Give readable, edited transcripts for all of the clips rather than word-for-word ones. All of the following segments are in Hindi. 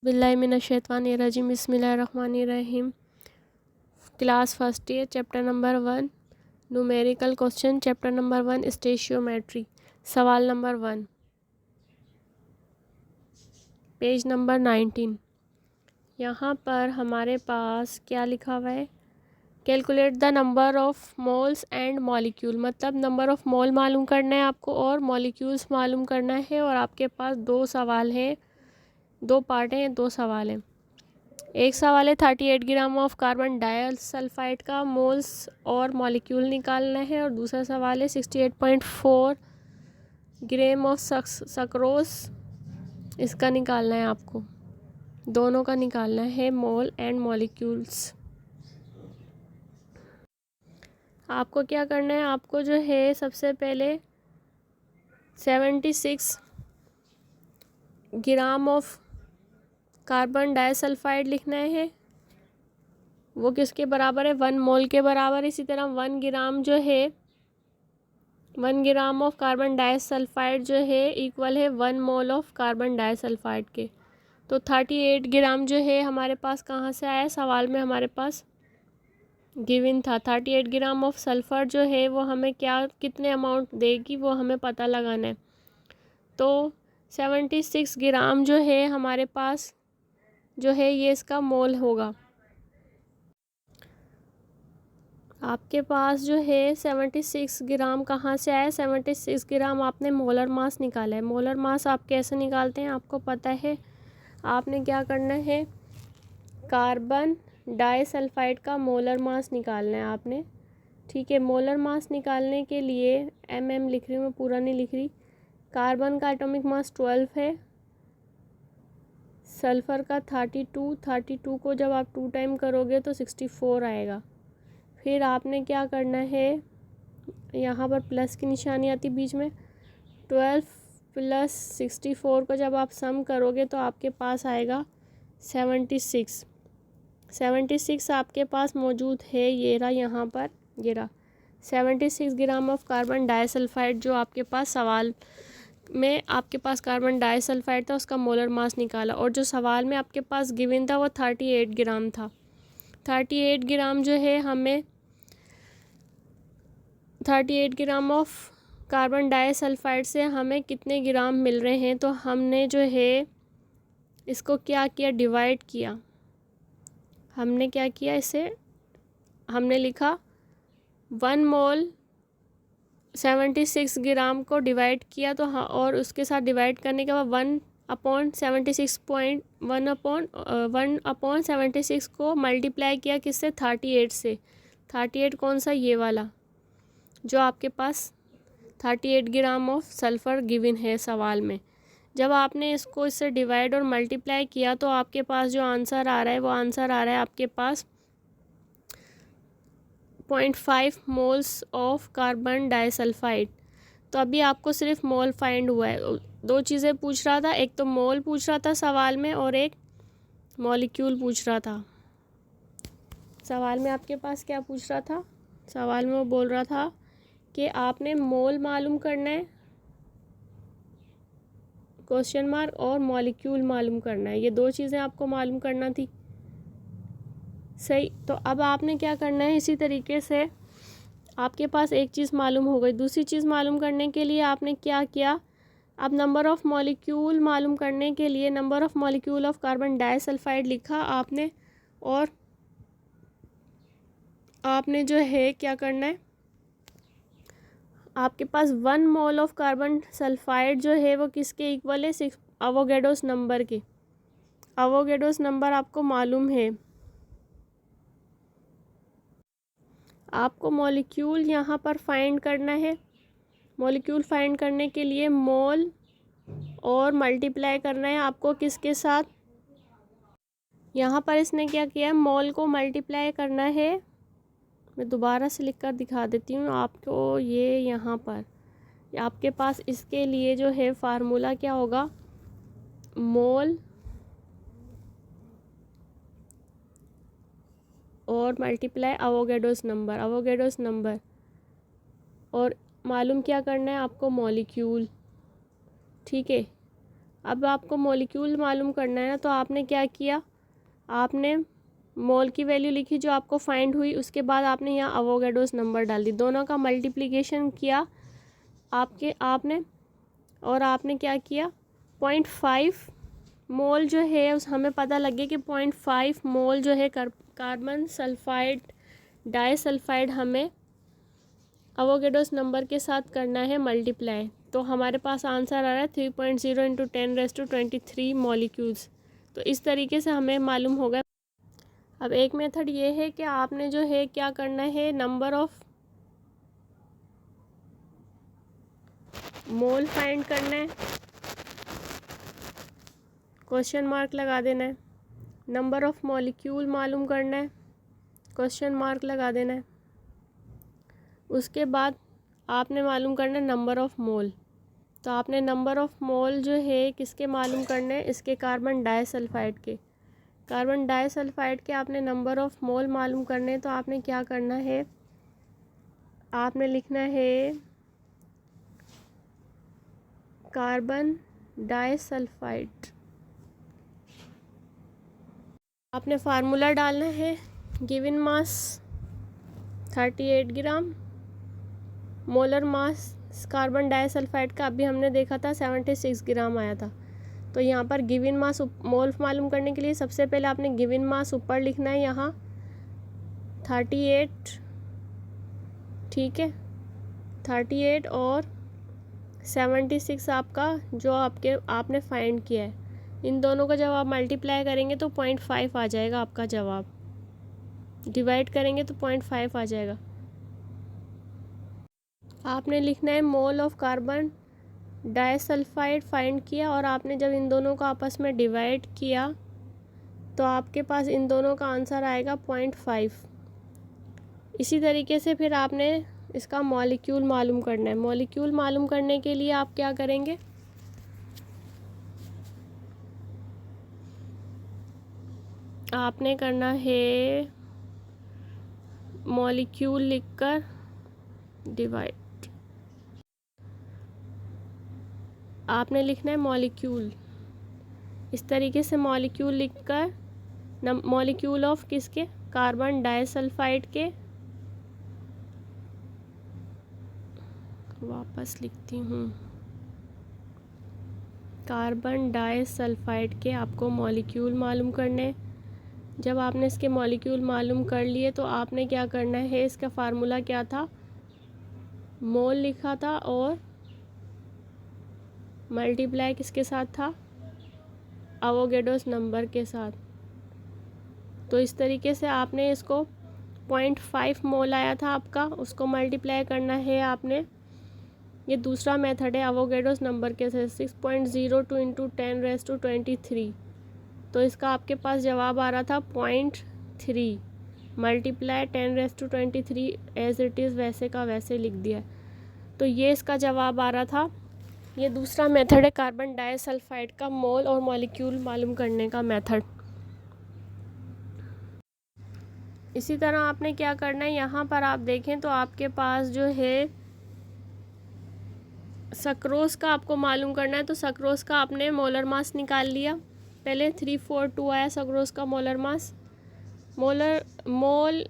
बिस्मिल्लाहिर्रहमानिर्रहीम बिस्मिल्लाहिर्रहमानिर्रहीम। Class first year chapter number 1 numerical question chapter number 1 स्टेशियोमेट्री। सवाल नंबर 1 पेज नंबर 19। यहाँ पर हमारे पास क्या लिखा हुआ है, calculate the number of moles and molecule. मतलब नंबर ऑफ़ मोल मालूम करना है आपको और मॉलिक्यूल्स मालूम करना है। और आपके पास दो सवाल हैं, दो पार्ट हैं, दो सवाल हैं। एक सवाल है 38 ग्राम ऑफ कार्बन डाइसल्फाइड का मोल्स और मॉलिक्यूल निकालना है। और दूसरा सवाल है 68.4 ग्राम ऑफ सक्रोस, इसका निकालना है आपको। दोनों का निकालना है, मोल एंड मॉलिक्यूल्स। आपको क्या करना है, आपको जो है सबसे पहले 76 ग्राम ऑफ कार्बन डाइसल्फाइड लिखना है। वो किसके बराबर है, 1 मोल के बराबर। इसी तरह 1 ग्राम जो है, 1 ग्राम ऑफ कार्बन डाइसल्फाइड जो है इक्वल है 1 मोल ऑफ कार्बन डाइसल्फाइड के। तो 38 ग्राम जो है हमारे पास कहाँ से आया, सवाल में हमारे पास गिवन था। 38 ग्राम ऑफ सल्फ़र जो है वो हमें क्या कितने अमाउंट देगी वो हमें पता लगाना है। तो 76 ग्राम जो है हमारे पास जो है ये इसका मोल होगा। आपके पास जो है 76 ग्राम कहाँ से आया, 76 ग्राम आपने मोलर मास निकाला है। मोलर मास आप कैसे निकालते हैं आपको पता है। आपने क्या करना है, कार्बन डाइसल्फाइड का मोलर मास निकालना है आपने। ठीक है, मोलर मास निकालने के लिए एम लिख रही हूँ मैं, पूरा नहीं लिख रही। कार्बन का एटॉमिक मास 12 है, सल्फ़र का 32 को जब आप 2 टाइम करोगे तो 64 आएगा। फिर आपने क्या करना है, यहाँ पर प्लस की निशानी आती बीच में। 12 प्लस 64 को जब आप सम करोगे तो आपके पास आएगा 76। 76 आपके पास मौजूद है, ये रहा यहाँ पर, ये रहा 76 ग्राम ऑफ कार्बन डाइसल्फाइड जो आपके पास सवाल में आपके पास कार्बन डाइसल्फाइड था, उसका मोलर मास निकाला। और जो सवाल में आपके पास गिवन था वो 38 ग्राम था। 38 ग्राम जो है हमें 38 ग्राम ऑफ कार्बन डाइसल्फाइड से हमें कितने ग्राम मिल रहे हैं। तो हमने जो है इसको क्या किया, डिवाइड किया। हमने क्या किया, इसे हमने लिखा 1 मोल 76 ग्राम को डिवाइड किया। तो हाँ, और उसके साथ डिवाइड करने के बाद 1/76 को मल्टीप्लाई किया किससे, 38 से। 38 कौन सा, ये वाला जो आपके पास 38 ग्राम ऑफ सल्फ़र गिवन है सवाल में। जब आपने इसको इससे डिवाइड और मल्टीप्लाई किया तो आपके पास जो आंसर आ रहा है वो आंसर आ रहा है आपके पास 0.5 मोल्स ऑफ कार्बन डाइसल्फाइड। तो अभी आपको सिर्फ मोल फाइंड हुआ है। दो चीज़ें पूछ रहा था, एक तो मोल पूछ रहा था सवाल में और एक मॉलिक्यूल पूछ रहा था। सवाल में आपके पास क्या पूछ रहा था, सवाल में वो बोल रहा था कि आपने मोल मालूम करना है क्वेश्चन मार्क और मॉलिक्यूल मालूम करना है। ये दो चीज़ें आपको मालूम करना थी, सही। तो अब आपने क्या करना है, इसी तरीके से आपके पास एक चीज़ मालूम हो गई। दूसरी चीज़ मालूम करने के लिए आपने क्या किया, अब नंबर ऑफ़ मॉलिक्यूल मालूम करने के लिए number of molecule of carbon disulphide लिखा आपने। और आपने जो है क्या करना है, आपके पास 1 मोल ऑफ कार्बन सल्फाइड जो है वो किसके इक्वल है, 6 अवोगैड्रोस नंबर के। अवोगैड्रोस नंबर आपको मालूम है। आपको मॉलिक्यूल यहाँ पर फाइंड करना है। मॉलिक्यूल फाइंड करने के लिए मोल और मल्टीप्लाई करना है आपको किसके साथ, यहाँ पर इसने क्या किया है, मोल को मल्टीप्लाई करना है। मैं दोबारा से लिख कर दिखा देती हूँ आपको। ये यहाँ पर आपके पास इसके लिए जो है फार्मूला क्या होगा, मोल और मल्टीप्लाई अवोगैड्रोस नंबर और मालूम क्या करना है आपको, मॉलिक्यूल। ठीक है, अब आपको मॉलिक्यूल मालूम करना है ना, तो आपने क्या किया, आपने मोल की वैल्यू लिखी जो आपको फाइंड हुई, उसके बाद आपने यहाँ अवोगाड्रोस नंबर डाल दी, दोनों का मल्टीप्लिकेशन किया आपने और आपने क्या किया 0.5 मोल जो है उस हमें पता लग गया कि 0.5 मोल जो है कार्बन सल्फाइड डाइसल्फाइड हमें अवोगाड्रोस नंबर के साथ करना है मल्टीप्लाई। तो हमारे पास आंसर आ रहा है 3.0 इंटू 10⁻23 मॉलिक्यूल्स। तो इस तरीके से हमें मालूम होगा। अब एक मेथड ये है कि आपने जो है क्या करना है, नंबर ऑफ मोल फाइंड करना है, क्वेश्चन मार्क लगा देना है, नंबर ऑफ मॉलिक्यूल मालूम करना है, क्वेश्चन मार्क लगा देना है, उसके बाद आपने मालूम करना है नंबर ऑफ मोल। तो आपने नंबर ऑफ मोल जो है किसके मालूम करने हैं, इसके कार्बन डाइसल्फाइड के, कार्बन डाइसल्फाइड के आपने नंबर ऑफ मोल मालूम करने हैं। तो आपने क्या करना है, आपने लिखना है कार्बन डाइसल्फाइड, आपने फार्मूला डालना है गिवन मास 38 ग्राम, मोलर मास कार्बन डाइसल्फाइड का अभी हमने देखा था 76 ग्राम आया था। तो यहाँ पर गिवन मास मोल मालूम करने के लिए सबसे पहले आपने गिवन मास ऊपर लिखना है यहाँ 38, ठीक है 38 और 76 आपका जो आपने फाइंड किया है, इन दोनों का जब आप मल्टीप्लाई करेंगे तो 0.5 आ जाएगा आपका जवाब, डिवाइड करेंगे तो 0.5 आ जाएगा। आपने लिखना है mole of carbon disulphide find किया और आपने जब इन दोनों को आपस में डिवाइड किया तो आपके पास इन दोनों का आंसर आएगा 0.5। इसी तरीके से फिर आपने इसका मॉलिक्यूल मालूम करना है। मॉलिक्यूल मालूम करने के लिए आप क्या करेंगे, आपने करना है मॉलिक्यूल लिखकर डिवाइड, आपने लिखना है मॉलिक्यूल, इस तरीके से मॉलिक्यूल लिखकर मॉलिक्यूल ऑफ किसके, कार्बन डाइसल्फाइड के, वापस लिखती हूँ, कार्बन डाइसल्फाइड के आपको मॉलिक्यूल मालूम करने। जब आपने इसके मॉलिक्यूल मालूम कर लिए तो आपने क्या करना है, इसका फार्मूला क्या था, मोल लिखा था और मल्टीप्लाई किसके साथ था, अवोगाड्रोस नंबर के साथ। तो इस तरीके से आपने इसको 0.5 मोल आया था आपका, उसको मल्टीप्लाई करना है आपने। ये दूसरा मेथड है अवोगाड्रोस नंबर के साथ 6.02 इंटू 10⁻23। तो इसका आपके पास जवाब आ रहा था 0.3 मल्टीप्लाई 10⁻23 एज इट इज़ वैसे का वैसे लिख दिया। तो ये इसका जवाब आ रहा था। ये दूसरा मेथड है कार्बन डाइसल्फाइड का मोल और मॉलिक्यूल मालूम करने का मेथड। इसी तरह आपने क्या करना है, यहाँ पर आप देखें तो आपके पास जो है सक्रोज का आपको मालूम करना है। तो सक्रोज का आपने मोलर मास निकाल लिया, पहले 342 आया सक्रोज का मोलर मास। मोल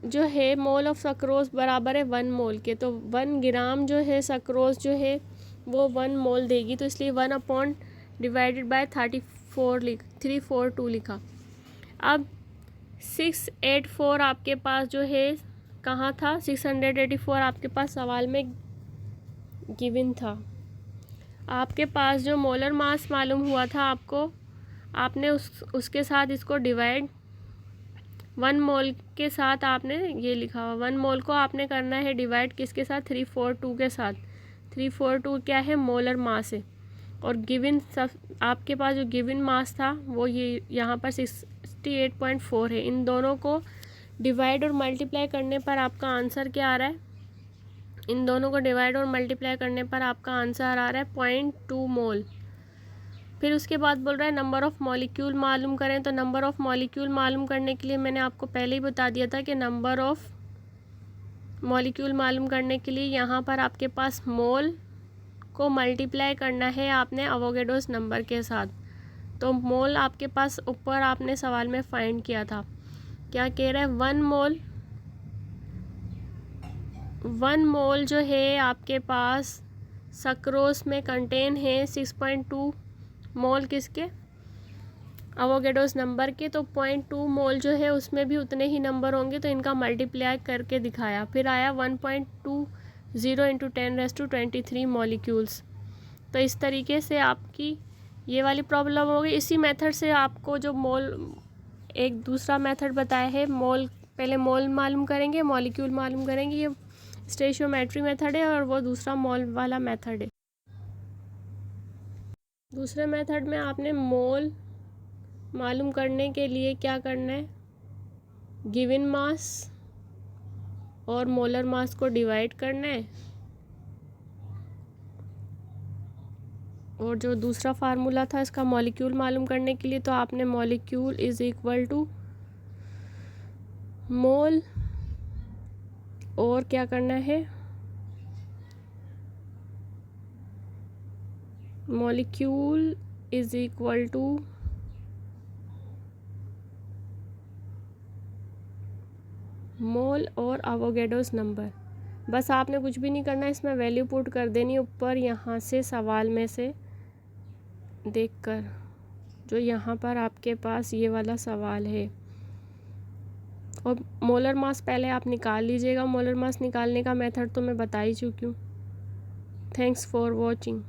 जो है मोल ऑफ सक्रोज बराबर है 1 मोल के, तो 1 ग्राम जो है सक्रोज जो है वो 1 मोल देगी, तो इसलिए 1 डिवाइडेड बाय 342 लिखा। अब 684 आपके पास जो है कहाँ था, 684 आपके पास सवाल में गिवन था। आपके पास जो मोलर मास मालूम हुआ था आपको, आपने उसके साथ इसको डिवाइड 1 मोल के साथ आपने ये लिखा हुआ 1 मोल को आपने करना है डिवाइड किसके साथ, 342 के साथ। 342 क्या है, मोलर मास है। और गिवन सब आपके पास जो गिवन मास था वो ये यहाँ पर 68.4 है। इन दोनों को डिवाइड और मल्टीप्लाई करने पर आपका आंसर क्या आ रहा है, इन दोनों को डिवाइड और मल्टीप्लाई करने पर आपका आंसर आ रहा है 0.2 मोल। फिर उसके बाद बोल रहा है नंबर ऑफ़ मॉलिक्यूल मालूम करें। तो नंबर ऑफ़ मॉलिक्यूल मालूम करने के लिए मैंने आपको पहले ही बता दिया था कि नंबर ऑफ़ मॉलिक्यूल मालूम करने के लिए यहाँ पर आपके पास मोल को मल्टीप्लाई करना है आपने अवोगाड्रोस नंबर के साथ। तो मोल आपके पास ऊपर आपने सवाल में फाइंड किया था, क्या कह रहा है, 1 मोल जो है आपके पास सक्रोस में कंटेन है 6.2 मोल किसके, अवोगाड्रोस नंबर के। तो 0.2 मोल जो है उसमें भी उतने ही नंबर होंगे, तो इनका मल्टीप्लाई करके दिखाया। फिर आया 1.20 इंटू 10⁻23 मॉलिक्यूल्स। तो इस तरीके से आपकी ये वाली प्रॉब्लम हो गई। इसी मेथड से आपको जो मोल, एक दूसरा मेथड बताया है, मोल, पहले मोल मालूम करेंगे, मॉलिक्यूल मालूम करेंगे, ये स्टोइचियोमेट्री मेथड है, और वो दूसरा मोल वाला मेथड है। दूसरे मेथड में आपने मोल मालूम करने के लिए क्या करना है, गिवन मास और मोलर मास को डिवाइड करना है, और जो दूसरा फार्मूला था इसका मॉलिक्यूल मालूम करने के लिए, तो आपने मॉलिक्यूल इज इक्वल टू मोल, और क्या करना है, मॉलिक्यूल इज इक्वल टू मोल और अवोगाड्रोस नंबर। बस आपने कुछ भी नहीं करना, इसमें वैल्यू पुट कर देनी ऊपर यहाँ से सवाल में से देखकर, जो यहाँ पर आपके पास ये वाला सवाल है। और मोलर मास पहले आप निकाल लीजिएगा, मोलर मास निकालने का मेथड तो मैं बता ही चुकी हूँ। Thanks for watching.